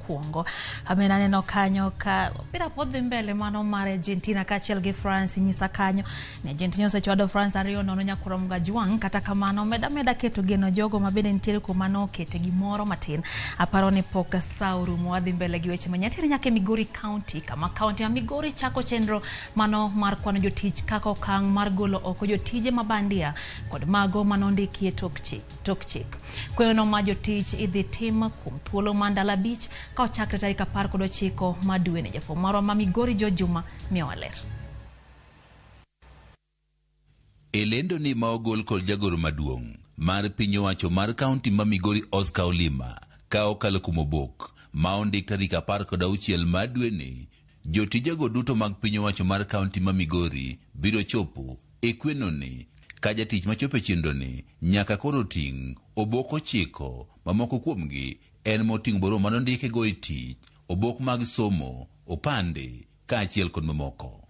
mokwongo. Amena neno kanyo ka opira podhi mbele mano mar Argentina kachiel gi France nyisa kanyo ne Argentina osechwado France 2-0 nyakurom gajwang', kata kamano meda keto geno jogo mabende nitiere kumano kete gimoro matin. Aparo ni pok sauru mwadhi mbele gi weche manyatire nyake Migori County, kama County ya Migori chako chenro mano mar kwano jotich kaka okang' mar golo oko jotije mabandia kod mago manondiki e tok chik. Kweyono ma jotich idhi tim kuom thuolo mandala bich ka ochakre tarik 19 madwene. Jafwambo marwa ma Migori Jojuma miyowa ler. Elendo ni ma ogol kod jagoro maduong' mar piny owacho mar kaunti ma Migori Oscar Olima ka okalo kuom obok ma ondik tarik 16 madwene, jotijego duto mag piny owacho mar kaunti ma Migori biro chopo e kwenoni ka jatich machopo chenroni nyaka koro ting' obok 9 mamoko kuomgi en moting' boro manondike go e tich, obok mag somo, opande kaachiel kod mamoko.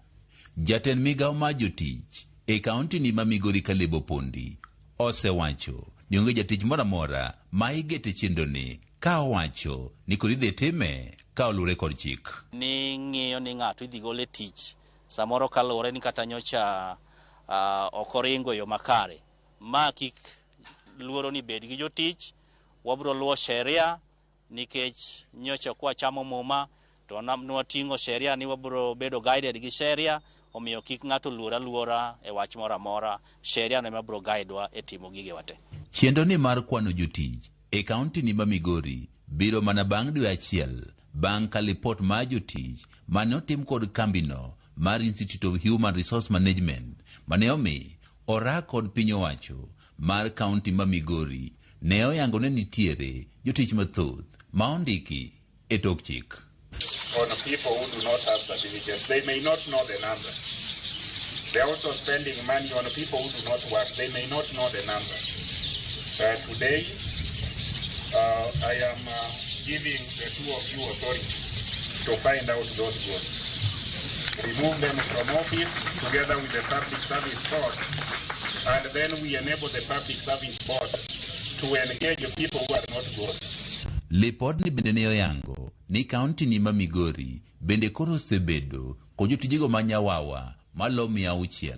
Jatend migawo ma jotich e kaunti ni ma Migori Kalebo Pondi osewacho ni onge jatich moro amora ma igete chenroni ka owacho ni kod idhi time ka olure kod chik. Ni ng'iyo ni ng'ato idhi gole tich samoro kalure ni kata nyocha okoringo yo makare, ma kik luoro ni bed gi jotich, wabro luwo sheria nikech nyocha kwa chamo muma to nwating'o sheria ni wabro bedo guided gi sheria, omiyo kik ng'ato luora e wach moro amora. Sheria no mabro guidewa e timo gige wate. Chenro ni mar kwano jotich e kaunti ni ma Migori biro mana bang' dwe achiel bang' ka lipot mar jotich mane otim kod kambino mar Institute of Human Resource Management mane omi orak kod piny owacho mar kaunti ma Migori ne oyango ne nitiere jotich mathoth ma ondiki e tok chik. On people who do not have certificates, they may not know the number. They are also spending money on people who do not work. They may not know the number. Today, I am giving the two of you authority to find out those ghosts. Remove them from office together with the Public Service Board, and then we enable the Public Service Board to engage people who are not ghosts. Lipod ni bende ne oyango ni kaunti ni ma Migori bende koro osebedo kod jotijego manyawawa malomi 6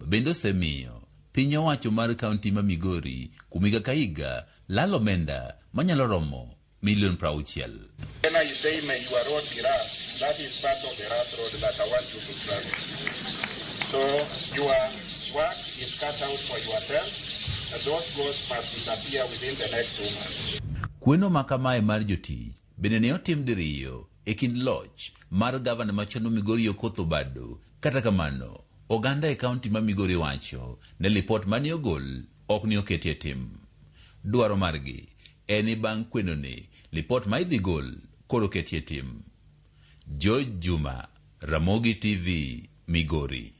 bende osemiyo piny owacho mar kaunti ma Migori kumiga ka higa lalo omenda manyalo romo milion 60. When I say may your road be rough, that is part of the rough road that I want you to travel. So your work is cut out for yourself, and those roads must disappear within the next 2 months. Kweno makamae mar jotich bende ne otim diriyo e kind loch mar gavana machon Migori Okoth Obado. Kata kamano, oganda e kaunti ma Migori wacho ne lipot mane ogol ok ni oketi e tim. Dwaro margi eni bang' kwenoni lipot ma idhi gol koro oketi e tim. Jojuma, Ramogi TV, Migori.